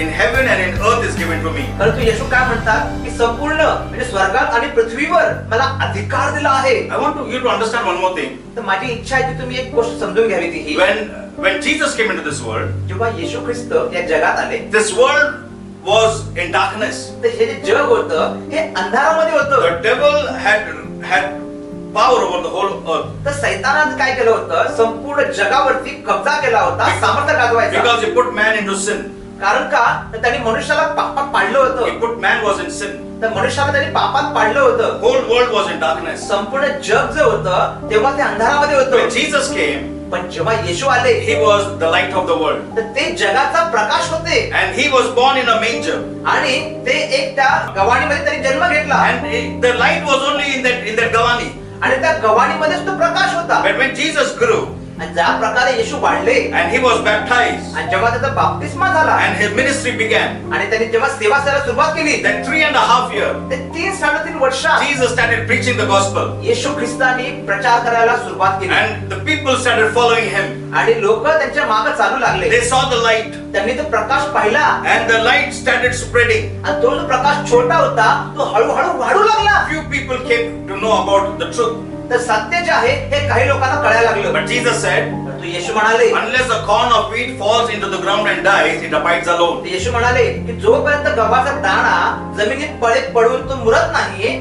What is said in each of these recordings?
in heaven and in earth is given to me. परंतु येशू काय म्हणतात की संपूर्ण म्हणजे स्वर्गात आणि पृथ्वीवर मला अधिकार दिला आहे. I want you to understand one more thing. तर माझी इच्छा आहे की तुम्ही एक गोष्ट समजून घ्यावी ती ही. When Jesus came into this world, जेव्हा येशू ख्रिस्त या जगात आले, this world was in darkness. तर हे जे जग होतं हे अंधारामध्ये होतं. The devil had power over the whole earth. तर सैतानाने काय केलं होतं, संपूर्ण जगावरती कब्जा केला होता, सामर्थ्य गाजवायचा. Because he put man into sin. कारण का तर त्यांनी मनुष्याला पापात पाडलं He होतं. put man was in sin. तर मनुष्याला त्यांनी पापात पाडलं होतं. Whole world was in darkness. संपूर्ण जग जे होतं तेव्हा ते अंधारामध्ये When होतं. Jesus came, पण जेव्हा येशू आले, he was the light of the world. तर ते जगाचा प्रकाश होते. And he was born in a manger. आणि ते एक त्या गवाणीमध्ये त्यांनी जन्म घेतला. And the light was only in that gavani. आणि त्या गवाणीमध्येच तो प्रकाश होता. But when Jesus grew आणि ज्या प्रकारे येशू वाढले and he was baptized आणि जेव्हा त्याचा बाप्तिस्मा झाला and his ministry began, आणि त्यांनी जेव्हा सेवा करायला सुरुवात केली, then 3.5 years, ते 3-3.5 वर्षात Jesus started preaching the gospel. येशू ख्रिस्तानी प्रचार करायला सुरुवात केली. And the people started following him. आणि लोक त्यांच्या मागे चालू लागले. They saw the light त्यांनी तो प्रकाश पाहिला and the light started spreading. आणि तो जो प्रकाश छोटा होता तो हळूहळू वाढू लागला. Few people came to know about the truth. तर सत्य जे आहे हे काही लोकांना कळायला लागलं. But Jesus said, परंतु येशू म्हणाले, unless a corn of wheat falls into the ground and dies, it abides alone. येशू म्हणाले की जोपर्यंत गव्हाचा दाणा जमिनीत पडून तो मुरत नाही,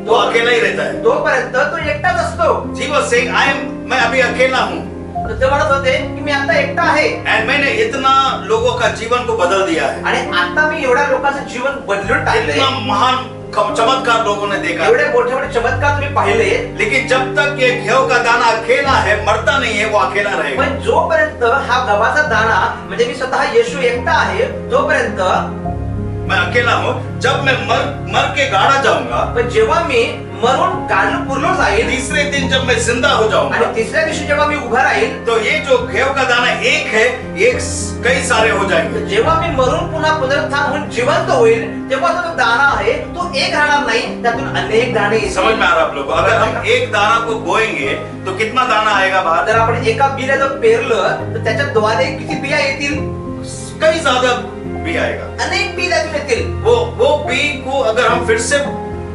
तो अकेला ही रहता है. तोपर्यंत तो एकटाच असतो. He was saying, मैं अभी अकेला हूँ. तर ते म्हणत होते की मी आता एकटा आहे And मैंने इतना लोगों का जीवन को बदल दिया है. आणि आता मी एवढ्या लोकांचं जीवन बदलून टाकले. इतना महान चमत्कार लोगों ने देखा. एवढे मोठे मोठे चमत्कार तुम्ही पाहिले. लेकिन जब तक ये गेहूं का दाना अकेला है, मरता नहीं है, वो अकेला रहेगा. पण जोपर्यंत हा गव्हाचा दाणा म्हणजे मी स्वतः येशू एकटा आहे तोपर्यंत मैं अकेला हूँ. जब मैं मर के गाड़ा जाऊंगा, पण जेव्हा मी मरून गाडून पुरलो जाईल तीसरे दिन जब मैं जिंदा हो जाऊंगा, आणि तिसऱ्या दिवशी जेव्हा मी उभा राहील, तो ये जो गेहूं का दाना एक है, ये कई सारे हो जाएंगे. जेव्हा मी मरून पुन्हा पुनरुत्थान होऊन जिवंत होईल तेव्हा तो दाणा आहे तो एक राहणार नाही, त्यातून अनेक दाणे येतील. समझ में आ रहा है आप लोगों को? अगर हम एक दाना को बोएंगे तो कितना दाना आएगा बाहर? जर आपण एका बिया जर पेरलं तर त्याच्या द्वारे किती बिया येतील? कई ज्यादा बी आएगा. अनेक बी त्यातून येतील. वो बी को अगर हम फिर से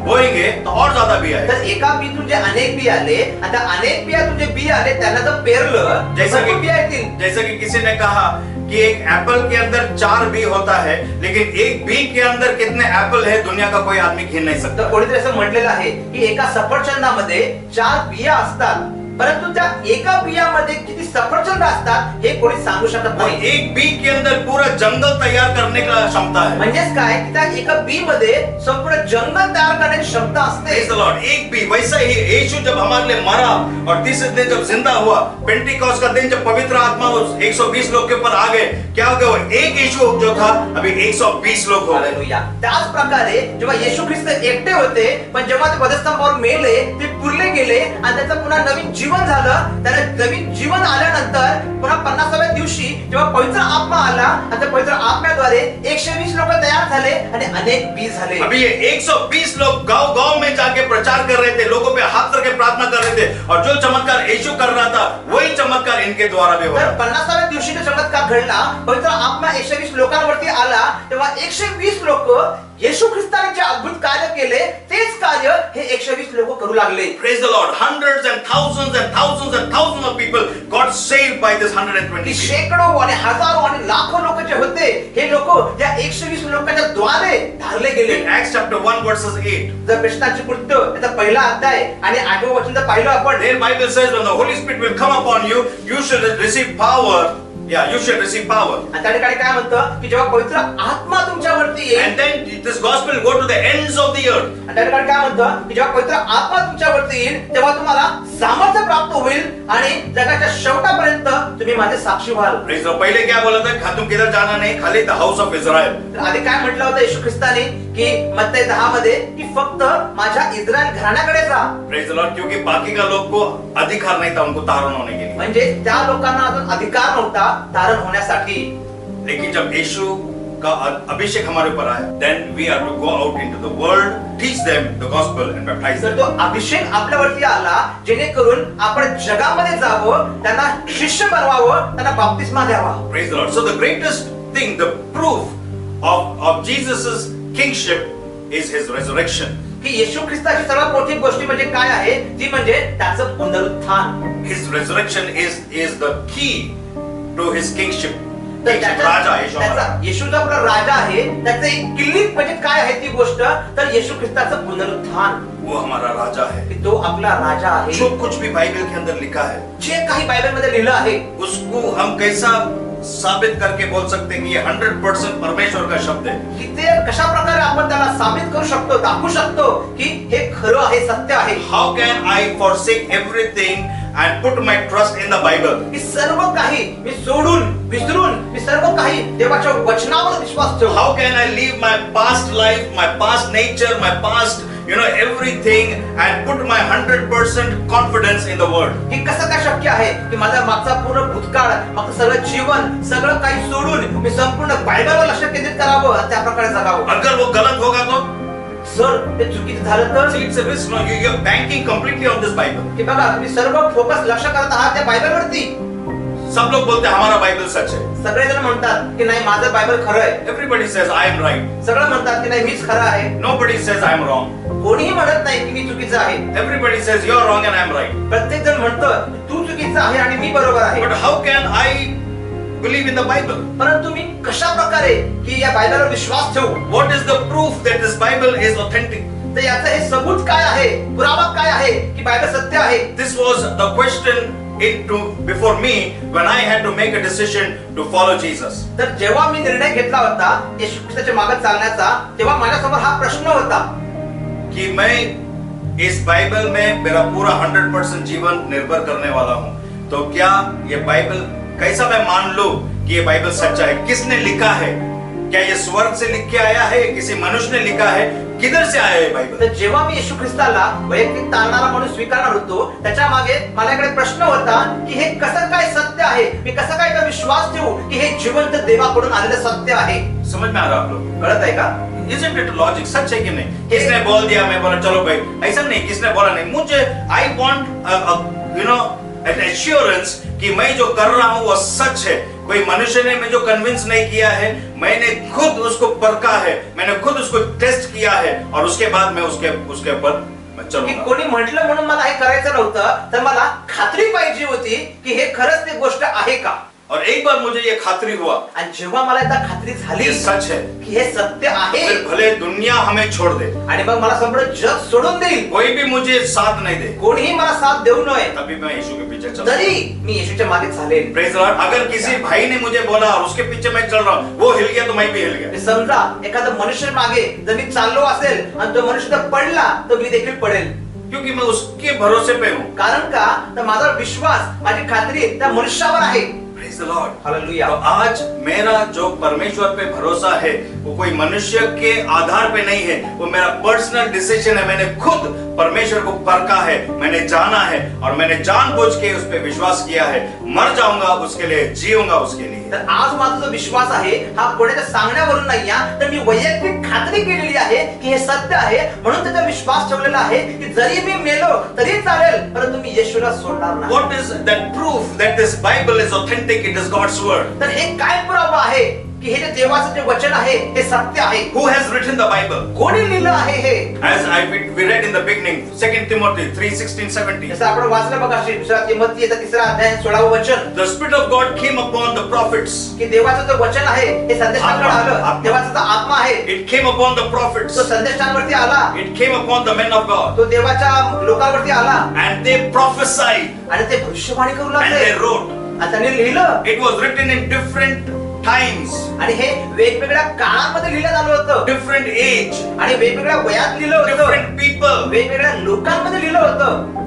बोएंगे तो और ज्यादा बी आएगा. तर एका बीतून जे अनेक बी आले आणि त्या अनेक बियातून जे बी आले त्यांना जर पेरलं जैसा तर कि बिया येतील. जैसा कि किसी ने कहा कि एक एप्पल के अंदर 4 बी होता है, लेकिन एक बी के अंदर कितने एप्पल है दुनिया का कोई आदमी गिन नहीं सकता. तर कोणीतरी असं म्हटलेलं आहे की एका सफरचंदामध्ये 4 बिया असतात, परंतु त्या एका बियामध्ये किती सफरचंद असतात हे कोणी सांगू शकत और नाही. एक बी के अंदर पूरा जंगल तैयार करने का क्षमता है. म्हणजेच काय की त्या एका बी मध्ये संपूर्ण जंगल तयार करण्याची क्षमता असते. Praise the Lord. एक बी वैसा ही यीशु जब हमारे लिए मरा और तीसरे दिन जब जिंदा हुआ, पेंटिकॉस्ट का दिन जब पवित्र आत्मा उस 120 लोग के ऊपर आ गए, क्या हो गया? वो एक यीशु जो था अभी 120 लोग हो गए. हालेलुया. त्याच प्रकारे जेव्हा येशू ख्रिस्त एकटे होते पण जेव्हा ते वधस्तंभावर मेले ते पुरले गेले आणि त्याचं पुन्हा नवीन जीवन झालं, त्याला नवीन जीवन आल्यानंतर पुन्हा 50व्या दिवशी जेव्हा पवित्र आत्मा आला आणि त्या पवित्र आत्म्याद्वारे 120 लोक तयार झाले आणि अनेक बी झाले. अभी ये 120 लोग गांव-गांव में जाके प्रचार कर रहे थे, लोगों पे हाथ करके प्रार्थना कर रहे थे, और जो चमत्कार यीशु कर रहा था वही चमत्कार इनके द्वारा भी हो तर रहा. 50व्या दिवशी जो चमत्कार घडला, पवित्र आत्मा 120 लोकांवरती आला, तेव्हा 120 लोक येशू ख्रिस्ताने जे अद्भुत कार्य केले तेच कार्य हे 120 लोक करू लागले. Praise the Lord. Hundreds and thousands and thousands and thousands of people got saved by this 120 की people. शेकडो आणि हजारो आणि लाखो लोक जे होते हे लोक या 120 लोकांच्या द्वारे धारले गेले. In Acts chapter 1 verses 8, जर प्रश्नाची कृत्य त्याचा पहिला अध्याय आणि 8वं वचन जर पाहिलं आपण, their Bible says when the Holy Spirit will come upon you, you should receive power. Yeah, you should receive power. आणि त्या ठिकाणी काय म्हणतं की जेव्हा पवित्र आत्मा तुमच्यावरती येईल, And then this gospel will go to the ends of the earth. आणि त्या ठिकाणी काय म्हणतं की जेव्हा पवित्र आत्मा तुमच्यावरती येईल तेव्हा तुम्हाला सामर्थ्य प्राप्त होईल आणि जगाच्या शेवटापर्यंत तुम्ही माझे साक्षी व्हाल. Praise the Lord. पहले क्या बोला था? तुम किधर जाना नहीं, खाली the house of Israel. तर आधी काय म्हटलं होतं येशू ख्रिस्ताने की मत्तई 10 मध्ये की फक्त माझ्या इस्रायल घराण्याकडे जा. Praise the Lord. क्योंकि बाकी का लोग को अधिकार नहीं था उनको तारण होने के लिए. म्हणजे त्या लोकांना अजून अधिकार नव्हता तारण होण्यासाठी. लेकिन जब यीशु का अभिषेक हमारे ऊपर आया, then we are to go out into the world, teach them the gospel and baptize तर them. तो अभिषेक आपल्यावरती आला जेणेकरून आपण जगामध्ये जावं, त्यांना शिष्य बनवावं, त्यांना बाप्तिस्मा द्यावा. Praise the Lord. So the greatest thing, the proof of Jesus' kingship is his resurrection. की येशू ख्रिस्ताची सर्वात मोठी गोष्ट म्हणजे काय आहे, ती म्हणजे त्याचं पुनरुत्थान. His resurrection is the key to his kingship. तर राजा येशू त्याचा येशू जो आपला राजा आहे, त्याचं एक किल्ली म्हणजे काय आहे ती गोष्ट, तर येशू ख्रिस्ताचं पुनरुत्थान. वो हमारा राजा है. की तो आपला राजा आहे. जो कुछ भी बाइबल के अंदर लिखा है, जे काही बायबल मध्ये लिहिलं आहे, उसको हम कैसा साबित करके बोल सकते हैं कि ये 100% परमेश्वर का शब्द है. की ते कशा प्रकारे आपण त्याला साबित करू शकतो, दाखवू शकतो की हे खरं आहे, सत्य आहे. How can I forsake everything and put my trust in the Bible? की सर्व काही मी सोडून विसरून मी सर्व काही देवाच्या वचनावर विश्वास ठेवू. How can I leave my past life, my past nature, my past, everything and put my 100% confidence in the word? हे कसं काय शक्य आहे की माझा मागचा पूर्ण भूतकाळ, मागचं सगळं जीवन, सगळं काही सोडून मी संपूर्ण बायबलवर लक्ष केंद्रित करावं, त्या प्रकारे जगावं. अगर वो गलत होगा तो जर ते चुकीचं झालं तर it's a risk. No, you're banking completely on this Bible. की बघा तुम्ही सर्व फोकस लक्ष करत आहात त्या बायबलवरती. सब लोग बोलते हैं हमारा बाइबल सच है. सगळेजण म्हणतात की नाही माझं बायबल खरं आहे. Everybody says I am right. सगळं म्हणतात की नाही मीच खरं आहे. Nobody says I am wrong. कोणीही म्हणत नाही की मी चुकीचं आहे. Everybody says you're wrong and I am right. प्रत्येक जण म्हणतं तू चुकीचा आहे आणि मी बरोबर आहे. But how can I believe in the Bible? परंतु मी कशा प्रकारे की या बायबलवर विश्वास ठेवू? What is the proof that this Bible is authentic? तर याचं हे सबूत काय आहे, पुरावा काय आहे की बायबल सत्य आहे? This was the question before me when I had to make a decision to follow Jesus. तर जेव्हा मी निर्णय घेतला होता येशू ख्रिस्ताच्या मागे चालण्याचा, तेव्हा माझ्यासमोर हा प्रश्न होता कि मैं इस बाइबल में मेरा पूरा 100% जीवन निर्भर करने वाला हूँ. तो क्या ये बाइबल कैसा मैं मान लूं कि ये बाइबल सच्चा है? किसने लिखा है? क्या ये स्वर्ग से लिख के आया है? किसी मनुष्य ने लिखा है? किधर से आया है बाइबल? तर जेव्हा मी येशू ख्रिस्ताला वैयक्तिक तारणारा म्हणून स्वीकारणार होतो, त्याच्या मागे माझ्याकडे प्रश्न होता की हे कसं काय सत्य आहे, मी कसं काय त्यावर विश्वास ठेवू की हे जिवंत देवाकडून आलेलं सत्य आहे. समझ में आ रहा आप लोग? कळत आहे का? Isn't it logic? सच है कि नहीं? किसने बोल दिया मैं बोला चलो भाई, ऐसा नहीं. किसने बोला नहीं. मुझे I want an assurance कि मैं जो कर रहा हूँ वो सच है. कोई मनुष्य ने मुझे कन्विंस नहीं किया है, मैंने खुद उसको परखा है, मैंने खुद उसको टेस्ट किया है और उसके बाद मैं उसके ऊपर मैं की चलूंगा. कोणी म्हटलं म्हणून मला हे करायचं नव्हतं, तर मला खात्री पाहिजे होती की हे खरंच ते गोष्ट आहे का. और एक बार मुझे ये खात्री हुआ आणि जेव्हा मला एकदा खात्री झाली ये सच है, की हे सत्य आहे, फिर भले दुनिया हमें छोड़ दे, आणि मग मला संपूर्ण जग सोडून देईल, कोई भी मुझे साथ नहीं दे, कोणीही मला साथ देऊ नये, तभी मैं यीशु के पीछे चल. तरी मी येशूच्या मागे चालेल. Praise the Lord. अगर किसी भाई ने मुझे बोला और उसके पीछे मैं चल रहा हूँ, वो हिल गया तो मैं भी हिल गया. समजा एखादा मनुष्य मागे जर मी चाललो असेल आणि तो मनुष्य जर पडला तर मी देखील पडेल. क्योंकि मैं उसके भरोसे पे हूँ. कारण का, तर माझा विश्वास, माझी खात्री त्या मनुष्यावर आहे. Praise the Lord. हालेलुया. तो आज मेरा जो परमेश्वर पे भरोसा है वो कोई मनुष्य के आधार पे नहीं है, वो मेरा पर्सनल डिसीजन है. मैंने खुद परमेश्वर को परखा है, मैंने जाना है और मैंने जानबूझ के उस पे विश्वास किया है. मर जाऊंगा उसके लिए, जीऊंगा उसके लिए. तर आज माझा जो विश्वास आहे हा कोणाच्या सांगण्यावरून नाही आहे, तर मी वैयक्तिक खात्री केलेली आहे की हे सत्य आहे, म्हणून त्याचा विश्वास ठेवलेला आहे की जरी मी मेलो तरी चालेल, परंतु मी येशूला सोडणार नाही. What is that proof that this Bible is authentic? It is God's word. तर हे काय पुरावा आहे की हे जे देवाचं जे वचन आहे हे सत्य आहे. Who has written the Bible? कोणी लिहिलं आहे हे? As we read in the beginning, 2 Timothy 3:16-17. जसं आपण वाचलं बघा दुसरा तिमोथी याचा 3रा अध्याय 16वे वचन, The Spirit of God came upon the prophets. की देवाचं जो वचन आहे हे संदेशांकडे आलं. देवाचा जो आत्मा आहे It came upon the prophets. तो संदेशांवरती आला, It came upon the men of God. तो देवाच्या लोकांवरती आला And they prophesied आणि ते भविष्यवाणी करू and they लागले wrote. आणि त्यांनी लिहिलं. It was written in different times, आणि हे वेगवेगळ्या काळामध्ये लिहिलं आलं होतं different age, आणि वेगवेगळ्या वयात लिहिलं होतं, different people. वेगवेगळ्या लोकांमध्ये लिहिलं होतं.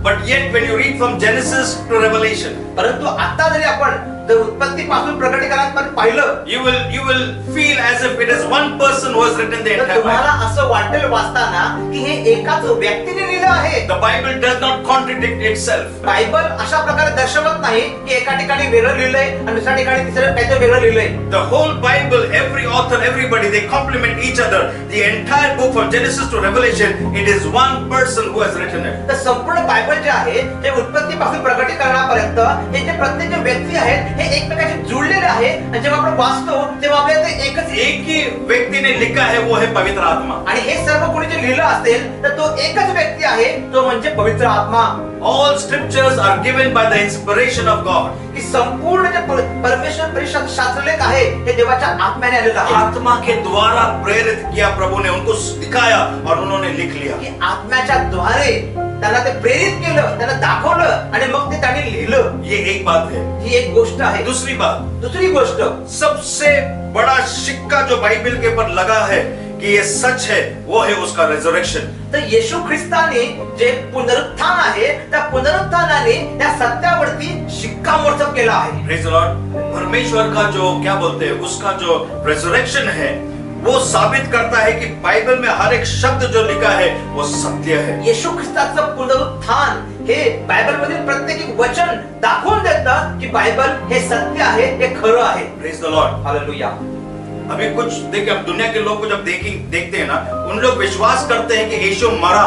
But yet when you read from Genesis to Revelation, परंतु आता जरी आपण जर उत्पत्तीपासून प्रकटीकरणापर्यंत पाहिलं, you will feel as if it is one person who has written the तर entire तुम्हाला Bible. असं वाटेल वाचताना की हे एकाच व्यक्तीने लिहिलं आहे. The Bible does not contradict itself. Bible अशा प्रकारे दर्शवत नाही की एका ठिकाणी वेगळं लिहिलंय आणि दुसऱ्या ठिकाणी तिसरं काहीतरी वेगळं लिहिलंय. The whole Bible, every author, everybody, they complement each other. The entire book from Genesis to Revelation, it is one person who has written it. तर संपूर्ण बायबल जे आहे ते उत्पत्तीपासून प्रकटीकरणापर्यंत हे जे प्रत्येक जे व्यक्ती आहेत हे एकमेकांशी जुळलेले आहे आणि जेव्हा आपण वाचतो तेव्हा आपल्याला ते एक ही व्यक्ति ने लिखा है, वो है पवित्र आत्मा। आणि हे सर्व कोणी जे लिहिलं असेल तर तो एकच व्यक्ती आहे, तो म्हणजे पवित्र आत्मा. All scriptures are given by the inspiration of God. की संपूर्ण जे परमेश्वर परिषद शास्त्रलेख आहे हे देवाच्या आत्म्याने आलेलं आहे. आत्मा के द्वारा प्रेरित किया प्रभु ने, उनको दिखाया और उन्होंने लिख लिया. की आत्म्याच्या द्वारे त्यांना ते प्रेरित केलं, त्यांना दाखवलं आणि मग ते त्यांनी लिहिलं. ये एक बात है. ही एक गोष्ट आहे. दूसरी बात, दुसरी गोष्ट, सबसे बड़ा सिक्का जो बाइबल के ऊपर लगा है कि ये सच है, वो है उसका रेजरेक्शन. तर येशू ख्रिस्ताने जे पुनरुत्थान आहे त्या पुनरुत्थानाने त्या सत्यावरती शिक्कामोर्तब केला आहे. Praise the Lord. परमेश्वर का जो क्या बोलते हैं, उसका जो रेजरेक्शन है वो साबित करता है कि बाइबल में हर एक शब्द जो लिखा है वो सत्य है. येशू ख्रिस्ताचं पुनरुत्थान हे बायबल मधील प्रत्येक एक वचन दाखवून देतं की बायबल हे सत्य आहे, हे खरं आहे. Praise the Lord. हालेलुया. अभी कुछ देखिए, अब दुनिया के लोग को जब देखते हैं ना, उन लोग विश्वास करते हैं कि यीशु मरा.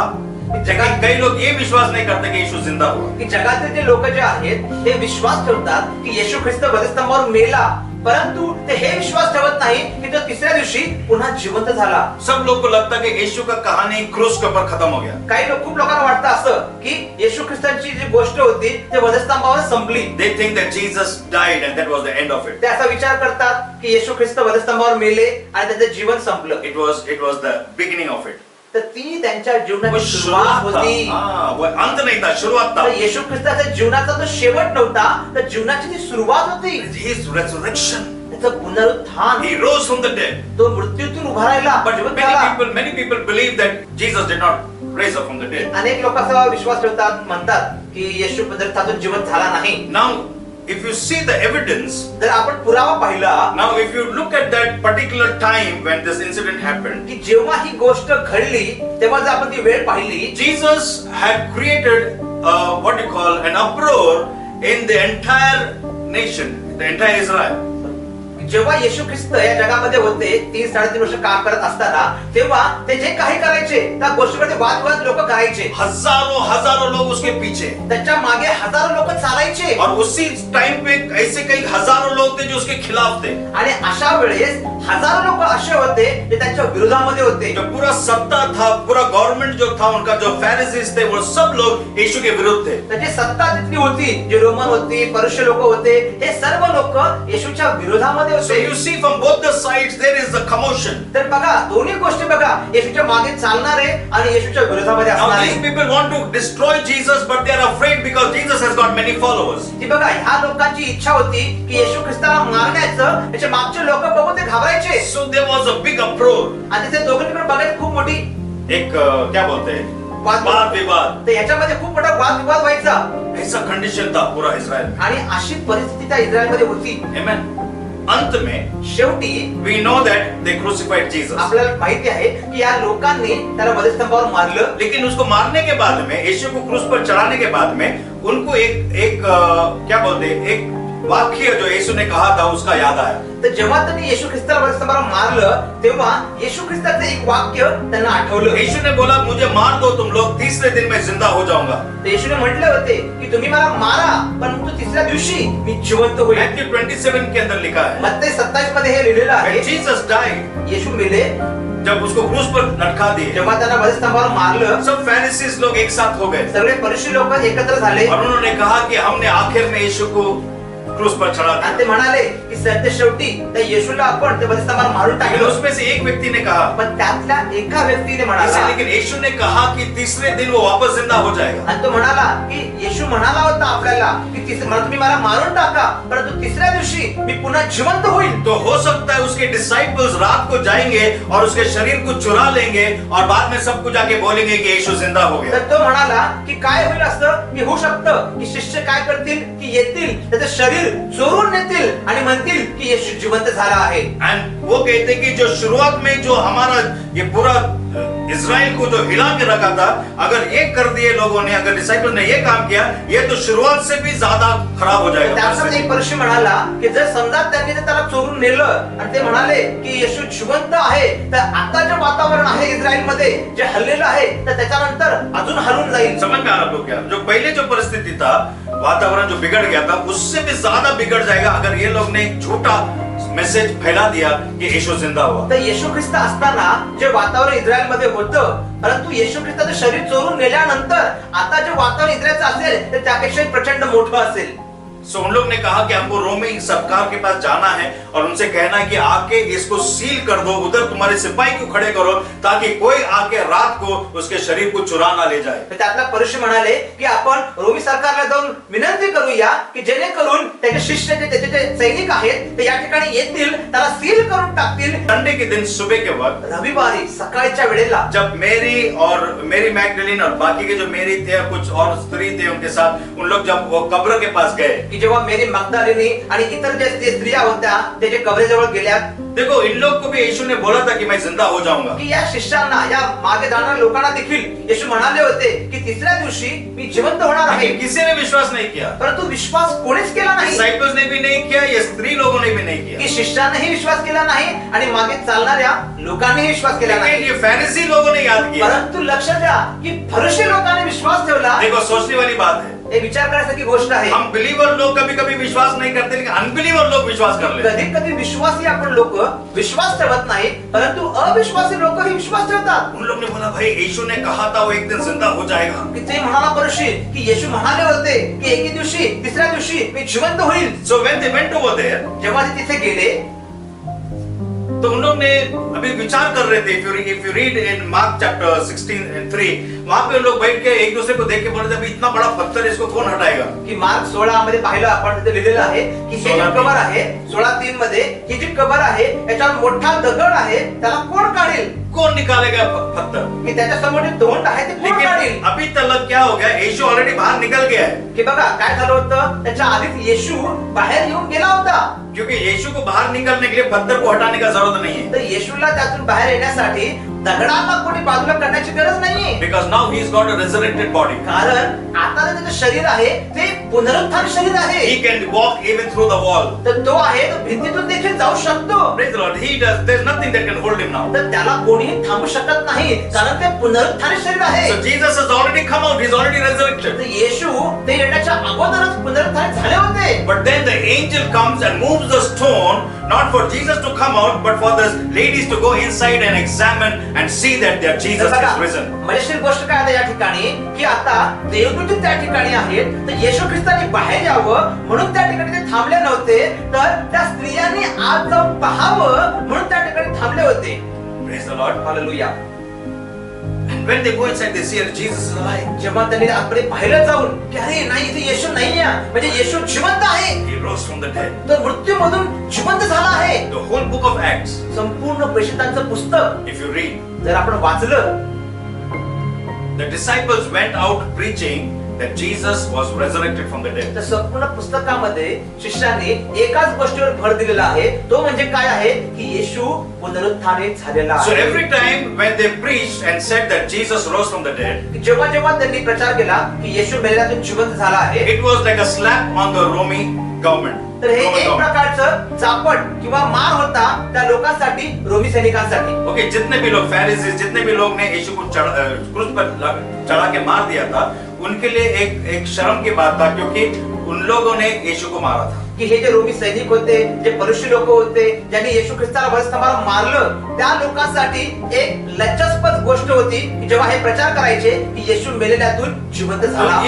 जगह कई लोग ये विश्वास नहीं करते कि यीशु जिंदा हुआ. की जगातील जे लोक जे आहेत ते विश्वास ठेवतात की येशू ख्रिस्त वधस्तंभावर मेला, परंतु ते हे विश्वास ठेवत नाही की तो तिसऱ्या दिवशी पुन्हा जिवंत झाला. सब लोग को लगता है कि यीशु का कहानी क्रूस के ऊपर खत्म हो गया. काही लोक, खूप लोकांना वाटतं असं की येशू ख्रिस्तांची जी गोष्ट होती ते वधस्तंभावर संपली. They think that Jesus died and that was the end of it. ते असा विचार करतात की येशू ख्रिस्त वधस्तंभावर मेले आणि त्याचं जीवन संपलं. It was the beginning of it. तर ती त्यांच्या वो जीवनाची सुरुवात शुरुआत था. होती. हाँ, वो अंत नहीं था, शुरुआत था. तर येशू ख्रिस्ताच्या जीवनाचा जो शेवट नव्हता, तर जीवनाची ती सुरुवात होती. His resurrection. त्याचं पुनरुत्थान, He rose from the dead. तो मृत्यूतून उभा राहिला, But जिवंत झाला. many people believe that Jesus did not raise up from the dead. अनेक लोक असा विश्वास ठेवतात, म्हणतात की येशू पुनरुत्थानातून जिवंत झाला नाही. Now, if you see the evidence, जर आपण पुरावा पाहिला now if you look at that particular time when this incident happened, की जेव्हा ही गोष्ट घडली तेव्हा जर आपण ती वेळ पाहिली, Jesus had created what you call an uproar in the entire nation, the entire Israel. जेव्हा येशू ख्रिस्त या जगामध्ये होते 3-3.5 वर्ष काम करत असताना, तेव्हा ते जे काही करायचे त्या गोष्टीमध्ये वादविवाद लोक करायचे. हजारों लोग उसके पीछे, त्याच्या मागे हजारो लोक चालायचे. और उसी टाइम पे ऐसे कई हजारों लोग थे जो उसके खिलाफ थे. आणि अशा वेळेस हजारो लोक असे होते जे त्यांच्या विरोधामध्ये होते. जो पूरा सत्ता था, पूरा गवर्नमेंट जो था, उनका जो फैरिसीज थे, वो सब लोग यीशु के विरुद्ध थे. त्याची सत्ता जितकी होती, जे रोमन होती, फरिशी लोक होते, हे सर्व लोक येशूच्या विरोधामध्ये So होते. you see from both the sides there is the commotion. तर बघा, दोन्ही गोष्टी बघा, येशूच्या मागे चालणारे आणि येशूच्या विरोधामध्ये Now असणारे. these people want to destroy Jesus, but they are afraid because Jesus has got many followers. ती बघा, ह्या लोकांची इच्छा होती की येशू ख्रिस्ताला मारण्याचं. त्याच्या मागचे लोक बघून ते घाबरायचे. So there was a big uproar. आणि ते दोघांकडे बघायला खूप मोठी एक क्या बोलते हैं, वाद विवाद. तर याच्यामध्ये खूप मोठा वादविवाद व्हायचा. ऐसा कंडीशन था पूरा इस्राएल में. आणि अशी परिस्थिती त्या इस्रायलमध्ये होती. Amen. अंत में शेवटी we know that they crucified Jesus. आपल्याला माहिती आहे की या लोकांनी त्याला वधस्तंभावर मारलं. लेकिन उसको मारने के बाद में, यीशु को क्रूस पर चढ़ाने के बाद में उनको एक क्या बोलते हैं, एक वाक्य जो यीशु ने कहा था उसका याद आया. तर जेव्हा त्यांनी येशू ख्रिस्ताला वधस्तंभावर मारलं, तेव्हा येशू ख्रिस्ताचं एक वाक्य त्यांना आठवलं. यीशु ने बोला, मुझे मार दो तुम लोग, तीसरे दिन मैं जिंदा हो जाऊंगा. तर येशूने म्हटले होते की तुम्ही मला मारा, पण तू तिसऱ्या दिवशी मी जिवंत होईल. मैथ्यू 27 के अंदर लिखा है, मत्ते 27 मध्ये हे लिहिलेलं आहे. when Jesus died, येशू मेले, जब उसको क्रूस पर लटका दिए, जेव्हा त्यांना वधस्तंभावर मारलं, सब फैरिसीज लोग एक साथ हो गए सगळे फरीसी लोक एकत्र झाले और उन्होंने कहा कि हमने आखिर में यीशु को क्रूस पर चढ़ा आणि दिया. ते म्हणाले की सत्य शेवटी त्या येशूला आपण ते वधस्तंभावर मारून लेकिन टाकलं. उसमें से एक व्यक्ति ने कहा, पण त्यातल्या एका व्यक्तीने म्हणाला, लेकिन यीशु ने कहा कि तीसरे दिन वो वापस जिंदा हो जाएगा. आणि तो म्हणाला की येशू म्हणाला होता आपल्याला की तुम्ही मला मारून टाका, परंतु तिसऱ्या दिवशी मी पुन्हा जिवंत होईल. तो हो सकता है उसके डिसाइपल्स रात को जाएंगे और उसके शरीर को चुरा लेंगे और बाद में सबको जाके बोलेंगे कि यीशु जिंदा हो गया. तर तो म्हणाला की काय होईल असं की होऊ शकतं की शिष्य काय करतील की येतील, त्याचं शरीर चोरून नेतील आणि म्हणतील की येशू जिवंत झाला आहे. एंड वो कहते कि जो शुरुआत में जो हमारा ये पूरा इजराइल को जो हिला के रखा था, अगर ये कर दिए लोगों ने, अगर डिसाइपल ने ये काम किया, ये तो शुरुआत से भी ज्यादा खराब हो जाएगा. त्याच्यात एक फरीसी म्हणाला की जर समजा त्यांनी जर त्याला चोरून नेलं आणि ते म्हणाले की येशू जिवंत आहे, तर आता जे वातावरण आहे इस्रायल मध्ये जे हल्लेलं आहे, तर त्याच्यानंतर अजून हलून जाईल. समझ में आ रहा क्या? जो पहले जो परिस्थिति था, वातावरण जो बिगड़ गया था, उससे भी ज्यादा बिगड़ जाएगा अगर ये लोग ने झूठा मैसेज फैला दिया कि यीशु जिंदा हुआ। तर येशू ख्रिस्त असताना जे वातावरण इस्रायलमध्ये होतं, परंतु येशू ख्रिस्ताचं शरीर चोरून नेल्यानंतर आता जे वातावरण इस्रायलचं असेल ते त्यापेक्षा प्रचंड मोठं असेल। सो उन लोग ने कहा कि हमको रोमी सरकार के पास जाना है और उनसे कहना है कि आके इसको सील कर दो, उधर तुम्हारे सिपाही को खड़े करो ताकि कोई आके रात को उसके शरीर को चुरा ना ले जाए। तर त्यातला परुष म्हणाले की आपण रोमी सरकारला जाऊन विनंती करूया की जेणेकरून त्याचे शिष्य त्याचे सैनिक आहेत ते या ठिकाणी येतील, त्याला सील करून टाकतील। संडे के दिन सुबह के वक्त रविवारी सकाळच्या वेळेला जब मेरी मैगडलीन और बाकी के जो मेरी थे कुछ और स्त्री थे उनके साथ उन लोग जब वो कब्र के पास गए, की जेव्हा मेरी मगदलिनी आणि इतर जे स्त्रिया होत्या ते जे कबरेजवळ गेल्या, देखो इन लोग को भी यीशु ने बोला था कि मैं जिंदा हो जाऊंगा। की या शिष्यांना या मागे जाणाऱ्या लोकांना देखील येशू म्हणाले होते की तिसऱ्या दिवशी मी जिवंत होणार आहे, लेकिन किसी ने विश्वास नहीं किया। परंतु विश्वास कोणीच केला नाही। डिसाइपल्स ने भी नहीं किया, ये स्त्री लोगों ने भी नहीं किया। की शिष्यानेही विश्वास केला नाही आणि मागे चालणाऱ्या लोकांनीही विश्वास केला लेकिन नाही। ये फरीसी लोगों ने याद किया। परंतु लक्ष द्या की फरीसी लोकांनी विश्वास ठेवला। देखो सोचने वाली बात है, हे विचार करण्यासारखी गोष्ट आहे। हम बिलीवर लोग कभी कभी विश्वास नहीं करते लेकिन अनबिलीवर लोग विश्वास कर लेते। कधी कधी विश्वासी आपण लोक विश्वास ठेवत नाही, परंतु अविश्वासी लोक ही विश्वास ठेवतात। उन लोग ने बोला भाई यीशु ने कहा था वो एक दिन जिंदा हो जाएगा। की ते म्हणाला परुषी की येशू म्हणाले होते की एके दिवशी तिसऱ्या दिवशी मी जिवंत होईल। So when they went over there, जेव्हा ते तिथे गेले तो उन लोग ने अभी विचार कर रहे थे। If you read in Mark chapter 16:3, वहां पे उन लोग बैठ के एक दूसरे को देख के बोल रहे थे अभी इतना बड़ा पत्थर इसको कौन हटाएगा। की मार्क 16 मध्ये पाहिलं आपण तिथे लिहिलेलं आहे की हे जे कबर आहे 16:3 मध्ये ही जी कबर आहे याच्यावर मोठा दगड आहे, त्याला कोण काढेल, कौन निकालेगा पत्थर। की त्याच्या समोर जे तोंड आहे ते कोण काढेल। लेकिन अभी तक क्या हो गया, यीशु ऑलरेडी बाहर निकल गया है। की बघा काय झालं होतं, त्याच्या आधीच येशू बाहेर येऊन गेला होता। क्योंकि यीशु को बाहर निकलने के लिए पत्थर को हटाने का जरूरत नहीं है। तर येशूला त्यातून बाहेर येण्यासाठी दगडाला कोणी बाजूला करण्याची गरज नाहीये। Because now he's got a resurrected body. कारण आता जे त्याचं शरीर आहे ते पुनरुत्थान शरीर आहे। He can walk even through the wall. तर तो आहे तो भिंतीतून देखील जाऊ शकतो। Praise the Lord. He does. There's nothing that can hold him now. तर त्याला कोणीही थांबू शकत नाही, कारण ते पुनरुत्थान शरीर आहे। So Jesus has already come out. He's already resurrected. तर येशू ते येण्याच्या अगोदरच पुनरुत्थान झाले होते। But then the angel comes and moves the stone, not for Jesus to come out, but for the ladies to go inside and examine and see that their Jesus is risen. मजेशीर गोष्ट काय आहे या ठिकाणी की आता देवदूत त्या ठिकाणी आहेत, तर येशू ख्रिस्ताने बाहेर यावं म्हणून त्या ठिकाणी ते थांबले नव्हते, तर त्या स्त्रियांनी आत जाऊन पाहावं म्हणून त्या ठिकाणी थांबले होते। Praise the Lord. Hallelujah. And when they go inside, they see that Jesus is alive. जेव्हा त्यांनी आतमध्ये पाहिलं जाऊन की अरे नाही इथे येशू नाहीये, म्हणजे येशू जिवंत आहे, He rose from the dead. तर मृत्यूमधून जिवंत झाला आहे। The whole book of Acts, संपूर्ण प्रेषितांचं पुस्तक if you read, जर आपण वाचलं, the disciples went out preaching that Jesus was resurrected from the dead. तर संपूर्ण पुस्तकामध्ये शिष्यांनी एकाच गोष्टीवर भर दिलेला आहे, तो म्हणजे काय आहे की येशू पुनरुत्थानित झालेला So आहे। every time when they preached and said that Jesus rose from the dead, जेव्हा जेव्हा त्यांनी प्रचार केला की येशू मेलेल्यातून जिवंत झाला आहे, it was like a slap on the Roman government. तर हे Roman एक government. प्रकारचं चापट किंवा मार होता त्या लोकांसाठी, रोमी सैनिकांसाठी। Okay, जितने भी लोग फैरिसी, जितने भी लोग ने यीशु को क्रूस पर चढ़ा के मार दिया था, उनके लिए एक शर्म की बात था, क्योंकि उन लोगों ने यीशु को मारा था। की हे जे रोमी सैनिक होते, जे परुषी लोक होते, ज्यांनी येशू ख्रिस्ताला वधस्तंभावर मारलं, त्या लोकांसाठी एक लज्जास्पद गोष्ट होती की जेव्हा हे प्रचार करायचे की येशू मेलेल्यातून जिवंत झाला।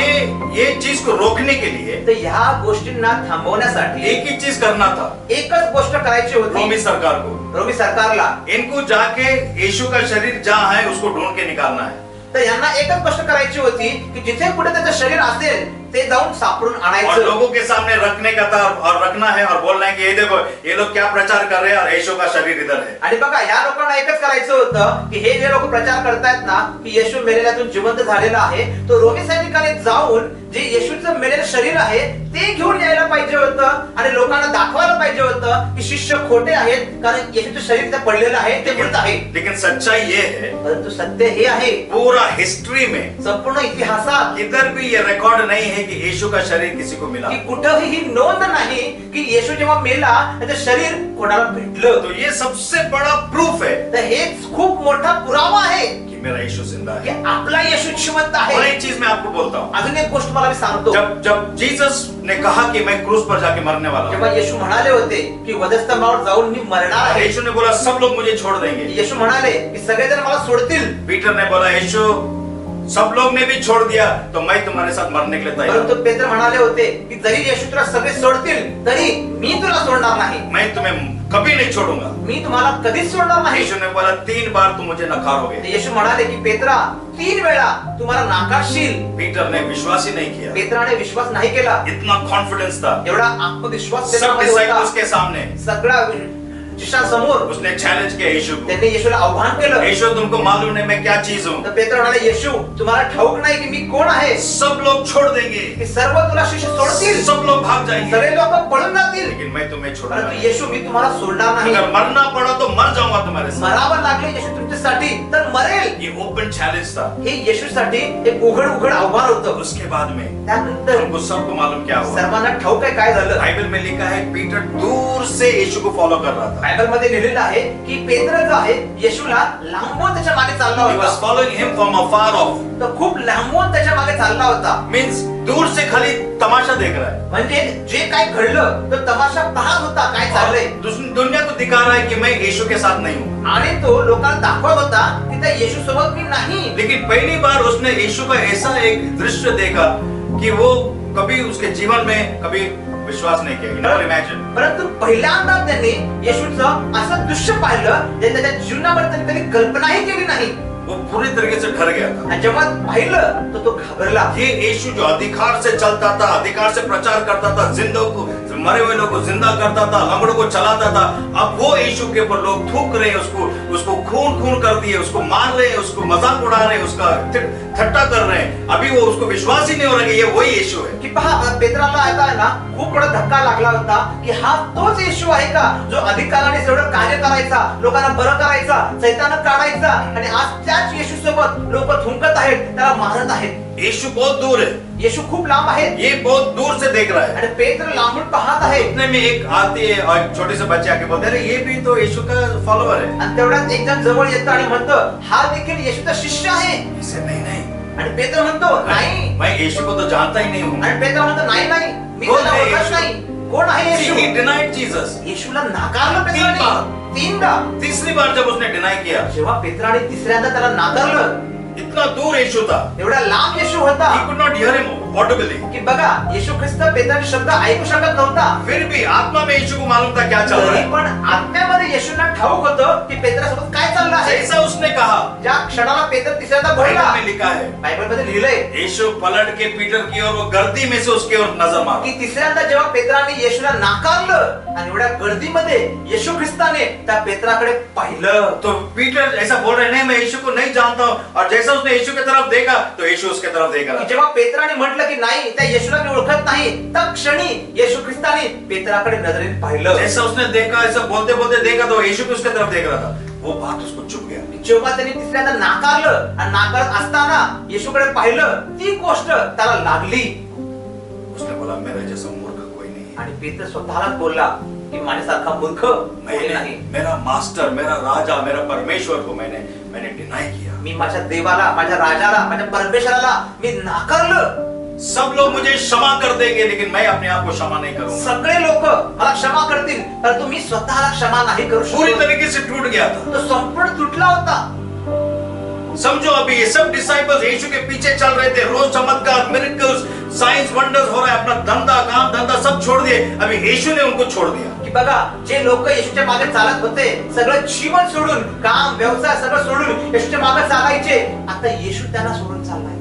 ये चीज को रोकने के लिए तर ह्या गोष्टींना थांबवण्यासाठी एक ही चीज करना था, एकच गोष्ट करायची रोमी होती सरकार को। रोमी सरकारला। इनको जाके यीशु का शरीर जहाँ है उसको ढूंढ के निकालना है। तर यांना एकच गोष्ट करायची होती की जिथे कुठे त्याचं शरीर असेल ते जाऊन सापडून और आणायचं, लोगों के सामने रखने का था और रखना है और बोलना है कि ये देखो ये लोग क्या प्रचार कर रहे हैं और यीशु का शरीर इधर है। आणि बघा ह्या लोकांना एकच करायचं होतं की हे जे लोक प्रचार करतायत ना की येशू मेलेल्यातून जिवंत झालेला आहे, तो रोमी सैनिकाने जाऊन जे येशूचं मेलेलं शरीर आहे ते घेऊन यायला पाहिजे होतं आणि लोकांना दाखवायला पाहिजे होतं की शिष्य खोटे आहेत, कारण येशूचं शरीर तिथे पडलेलं आहे, ते मृत आहे। लेकिन सच्चाई ये है, परंतु सत्य हे आहे पूरा हिस्ट्री में संपूर्ण इतिहासात किधर भी ये रिकॉर्ड नहीं है कि यीशु का शरीर किसी को मिला। की कुठेही ही नोंद नाही की येशू जेव्हा मेला त्याचं शरीर कोणाला भेटलं। तो ये सबसे बड़ा प्रूफ है तर हेच खूप मोठा पुरावा आहे कि मेरा यीशु जिंदा की है। आपला येशू जिवंत और आहे. एक चीज मैं आपको बोलता हूँ, अजून एक गोष्ट मला मी सांगतो. जब जीसस ने कहा कि मैं क्रूस पर जाके मरने वाला हूँ, जेव्हा येशू म्हणाले होते की वधस्तंभावर जाऊन मी मरणार आहे, यीशु ने बोला सब लोग मुझे छोड़ देंगे। येशू म्हणाले की सगळेजण मला सोडतील. पीटर ने बोला यीशु सब लोग ने भी छोड़ दिया तो मैं तुम्हारे साथ मरने के लिए तैयार हूं। परंतु पेत्र म्हणाले होते की जरी येशू तुला सगळे सोडतील तरी मी तुला सोडणार नाही. मैं तुम्हें कभी नहीं छोड़ूंगा। मी तुम्हाला कधीच सोडणार नाही. यीशु ने बोला 3 बार तुम मुझे नकारोगे। येशू म्हणाले की पेत्रा 3 वेळा तुम्हाला नाकारशील. पीटर ने विश्वास ही नहीं किया। पेत्राने विश्वास नाही केला. इतना कॉन्फिडेंस था एवढा आत्मविश्वास सब पेत्रामध्ये डिसाइपल्स होता. के सामने। सगळ्या शिष्यांसमोर उसने चैलेंज किया यीशु को, त्यांनी येशूला आव्हान केलं. यीशु तुमको मालूम नहीं मैं क्या चीज हूँ। तर पेत्र म्हणाले येशू तुम्हाला ठाऊक नाही की मी कोण आहे. सब लोग छोड़ देंगे, की सर्व तुला शिष्य सोडतील, सब लोग भाग जाएंगे, सगळे लोक पळून जातील, लेकिन मैं तुम्हें छोड़ूंगा परंतु नहीं। येशू मी तुम्हाला सोडणार नाही. अगर मरना पड़ा तो मर जाऊंगा तुम्हारे साथ। मरावं लागले येशू तुमच्यासाठी तर मरेल. ये ओपन चैलेंज था। हे येशूसाठी एक उघड उघड आव्हान होतं. उसके बाद में त्यानंतर हमको सबको मालूम क्या हुआ। सर्वांना ठाऊक आहे काय झालं. बाइबल में लिखा है पीटर दूर से यीशु को फॉलो कर रहा था। बायबल मध्ये लिहिलेलं आहे की पेत्र जो आहे येशूला लांबून त्याच्या मागे चालला He was होता. following him from afar off. तो खूप लांबून त्याच्या मागे चालला होता. Means दूर से खाली तमाशा देख रहा है। म्हणजे जे काय घडलं तो तमाशा पाहत होता काय चाललंय. दुनिया को दिखा रहा है कि मैं यीशु के साथ नहीं हूँ। आणि तो लोकांना दाखवत होता की त्या येशू सोबत मी नाही. लेकिन पहली बार उसने यीशु का ऐसा एक दृश्य देखा कि वो कभी उसके जीवन में कभी विश्वास नहीं किया। You never imagine. परंतु पहिल्यांदा त्यांनी येशूचं असं दृश्य पाहिलं जे त्याच्या जीवनामध्ये त्यांनी कधी कल्पनाही केली नाही. वो पूरी तरीके से डर गया था। आणि जेव्हा पाहिलं तो घाबरला. ये यीशु जो अधिकार से चलता था, अधिकार से प्रचार करता था, जिंदों को मरे हुए लोगों को जिंदा करता था, लंगड़ों को चलाता था, अब वो यीशु के ऊपर लोग थूक रहे हैं, उसको खून कर दिए, उसको मार रहे हैं, उसको मजाक उड़ा रहे हैं, उसका ठट्टा कर रहे हैं। अभी वो उसको विश्वास ही नहीं हो रहा कि ये वही यीशु है। की पहा पेत्राला आता आहे ना खूप मोठा धक्का लागला होता की हा तोच येशू आहे का जो अधिकाराने सगळं कार्य करायचा, लोकांना बरं करायचा, शैतानं काढायचा, आणि आज त्याच येशू सोबत लोक थुंकत आहेत, त्याला मारत आहेत. यीशु बहुत दूर है, येशू खूप लांब आहे ये बहुत दूर से देख रहा है। आणि पेत्र लांबून पाहत आहे. इतने में एक आती है और एक छोटे से बच्चे आके बोलते हैं अरे ये भी तो यीशु का फॉलोअर है। आणि तेवढ्यात एक जण जवळ येतो आणि म्हणतो हा देखील येशूचा शिष्य आहे. इसे नहीं नहीं, आणि पेत्र म्हणतो नाही. मैं यीशु को तो जानता ही नहीं हूँ। आणि पेत्र म्हणतो नाही नाही मी कोण त्याला आहे ओळखत येशू? नाही. कोण आहे येशू? He denied Jesus। येशूला नाकारलं तीन पेत्राने. बार. 3दा. तीसरी बार जब उसने डिनाई किया, जेव्हा पेत्राने तिसऱ्यांदा त्याला नाकारलं, इतना दूर यीशु था, एवढा लांब येशू होता he could not hear him audibly। की बघा येशू ख्रिस्त पेत्राचे शब्द ऐकू शकत नव्हता. फिर भी आत्मा में यीशु को मालूम था क्या चल रहा तरी है। पण आत्म्यामध्ये येशूला ठाऊक होतं की पेत्रासोबत काय चाललं आहे. जैसा उसने कहा, ज्या क्षणाला पेत्र तिसऱ्यांदा बोलला, बाइबल में लिखा है बायबल मध्ये लिहिलंय यीशु पलट के पीटर की ओर, वो गर्दी में से उसकी ओर नजर मारा। की तिसऱ्यांदा जेव्हा पेत्राने येशूला नाकारलं आणि एवढ्या गर्दीमध्ये येशू ख्रिस्ताने त्या पेत्राकडे पाहिलं. तो पीटर ऐसा बोल रहे नहीं मैं यीशु को नहीं जानता हूँ, और जैसा उसने यीशु की तरफ देखा तो यीशु उसके तरफ देख रहा की था। जेव्हा पेत्राने म्हटलं की नाही त्या येशूला मी ओळखत नाही, त्या क्षणी येशू ख्रिस्ताने पेत्राकडे नजरेने पाहिलं. जैसा उसने देखा, ऐसा बोलते बोलते देखा तो यीशु भी उसके तरफ देख रहा था। वो बात उसको चुप गया। जेव्हा त्यांनी तिसऱ्यांदा नाकारलं आणि नाकारत असताना येशूकडे पाहिलं, ती गोष्ट त्याला लागली. उसने बोला मेरा जैसा मूर्ख कोई नहीं है। आणि पेत्र स्वतःलाच बोलला की माझ्यासारखा मूर्ख कोणी नाही. मेरा मास्टर, मेरा राजा, मेरा परमेश्वर को मैंने डिनाई किया। मी माझ्या देवाला, माझ्या राजाला, माझ्या परमेश्वराला मी नाकारलं. सब लोग मुझे क्षमा कर देंगे लेकिन मैं अपने आप को क्षमा नहीं करूंगा। सगळे लोक मला क्षमा करतील परंतु मी स्वतःला क्षमा नाही करू पूरी शकत. तरीके से टूट गया था। तो संपूर्ण तुटला होता. समझो अभी ये सब डिसाइपल्स यीशु के पीछे चल रहे थे, रोज चमत्कार, मिरेकल्स, साइंस, वंडर्स हो रहा है, अपना धंधा, काम धंधा सब छोड़ दिए। अभी यीशु ने उनको छोड़ दिया। की बघा जे लोक येशूच्या मागे चालत होते, सगळं जीवन सोडून, काम, व्यवसाय सगळं सोडून येशूच्या मागे चालायचे, आता येशू त्यांना सोडून चाललाय.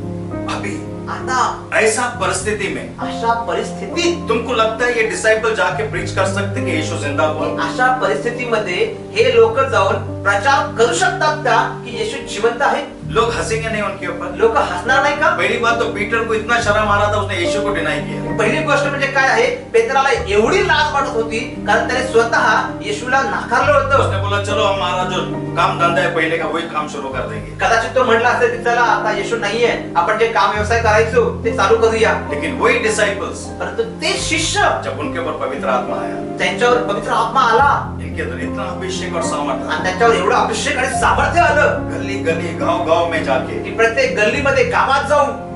अभी आता ऐसा परिस्थिति में अशा परिस्थितीत, तुमको लगता है ये डिसाइपल जाके प्रीच कर सकते कि यीशु जिंदा हुआ? अशा परिस्थितीमध्ये हे लोक जाऊन प्रचार करू शकतात का की येशू जिवंत आहे? लोग हंसेंगे नहीं उनके ऊपर? लोक हसणार नाही का? पहली बात तो पीटर को इतना शर्म आ रहा था, उसने यीशु को डिनाई किया। पहिली गोष्ट म्हणजे काय आहे, पेत्राला एवढी लाज वाटत होती कारण त्याने स्वतः येशूला नाकारलं होतं. उसने बोला चलो हमारा जो काम धंधा है पहले का वही काम शुरू कर देंगे। कदाचित तो म्हटला असेल की चला आता येशू नाहीये, आपण जे काम व्यवसाय करायचो ते चालू करूया. लेकिन वही डिसाइपल्स परंतु ते शिष्य जब उनके ऊपर पवित्र आत्मा आया, त्यांच्यावर पवित्र आत्मा आला, इनके इनके अंदर इतना अभिषेक और सामर्थ्य, आणि त्याच्यावर एवढं अभिषेक आणि सामर्थ्य आलं गली गली गांव गांव में जाके की प्रत्येक गल्लीमध्ये गावात जाऊन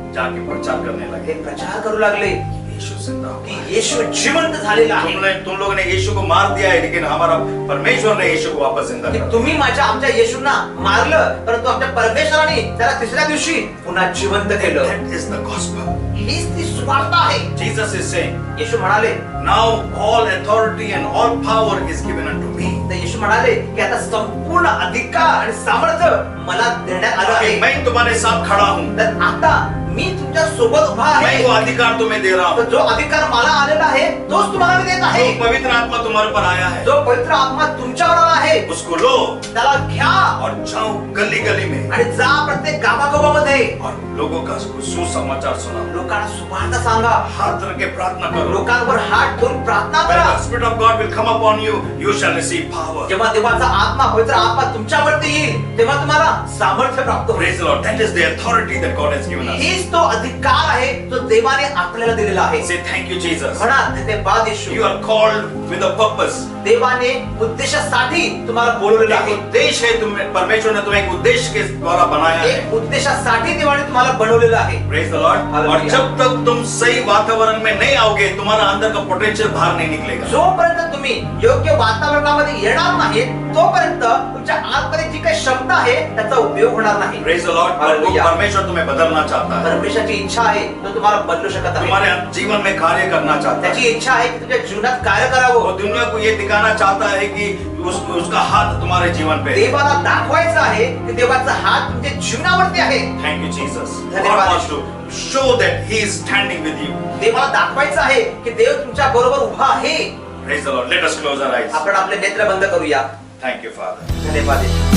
प्रचार करने लगे, हे प्रचार करू लागले यीशु जिंदा हुआ की येशू जिवंत झालेला आहे. तुम लोगों ने यीशु को मार दिया है, लेकिन हमारा परमेश्वर ने यीशु को वापस जिंदा की कर तुम्ही आमच्या येशूंना मारलं, परंतु आमच्या परमेश्वराने त्याला तिसऱ्या दिवशी पुन्हा जिवंत केलं. That is the gospel. हीच ती सुवार्ता आहे. Jesus is saying, येशू म्हणाले, now all authority and all power is given unto me. तर येशू म्हणाले की आता संपूर्ण अधिकार आणि सामर्थ्य मला देण्यात आलं आहे. मैं तुम्हारे साथ खड़ा हूँ, तर आता मी तुमच्या सोबत उभा मैं आहे. वो अधिकार तुम्हें दे रहा तर हूँ. जो अधिकार मला आलेला आहे तोच तुम्हाला मी देत आहे. जो पवित्र आत्मा तुम्हारे पर आया है, जो पवित्र आत्मा तुमच्यावर आला आहे उसको लो त्याला घ्या और जाओ गली गली में आणि जा प्रत्येक गावागावामध्ये और लोगों का सुसमाचार सुनाओ. लोकांना सुवार्ता सांगा. हाथ रख के प्रार्थना करो. लोकांवर हात ठेवून प्रार्थना When करा. the Spirit of God will come upon you, you shall receive power. जेव्हा देवाचा आत्मा पवित्र आत्मा तुमच्यावरती येईल तेव्हा तुम्हाला सामर्थ्य प्राप्त होईल. Praise the Lord. That is the authority that God has given us. हीच तो अधिकार आहे जो देवाने आपल्याला दिलेला आहे. Say thank you, Jesus. म्हणा धन्यवाद येशू. You are called with a purpose. देवाने उद्देशासाठी तुम्हाला बोलवलेलं एक आहे. उद्देश्य है, तुम्हें परमेश्वर ने तुम्हें एक उद्देश्य के द्वारा बनाया है. एक उद्देशासाठी देवाने तुम्हाला बनवलेलं आहे. Praise the Lord. Hallelujah. और जब तक तुम सही वातावरण में नहीं आओगे, तुम्हारा अंदर का पोटेंशियल बाहर नहीं निकलेगा. जोपर्यंत तुम्ही योग्य वातावरणामध्ये येणार नाही तोपर्यंत तुमच्या आतमध्ये जी काही क्षमता आहे त्याचा उपयोग होणार नाही. Praise the Lord. और वो Hallelujah. परमेश्वर तुम्हें बदलना चाहता है. परमेश्वराची इच्छा आहे तो तुम्हाला बदलू शकत आहे. तुम्हारे जीवन में कार्य करना चाहता त्याची है. इच्छा आहे की तुमच्या जीवनात कार्य वो करावं. दुनिया को ये दिखाना चाहता है कि उसका हाथ तुम्हारे जीवन पे है. देवाला दाखवायचं आहे की देवाचा हात तुमच्या जीवनावरती आहे. Thank you, Jesus. God धन्यवाद. wants to show that He is standing with you. देवाला दाखवायचं आहे की देव तुमच्या बरोबर उभा आहे. Praise the Lord. Let us close our eyes. आपण आपले नेत्र बंद करूया. Thank you, Father. धन्यवाद.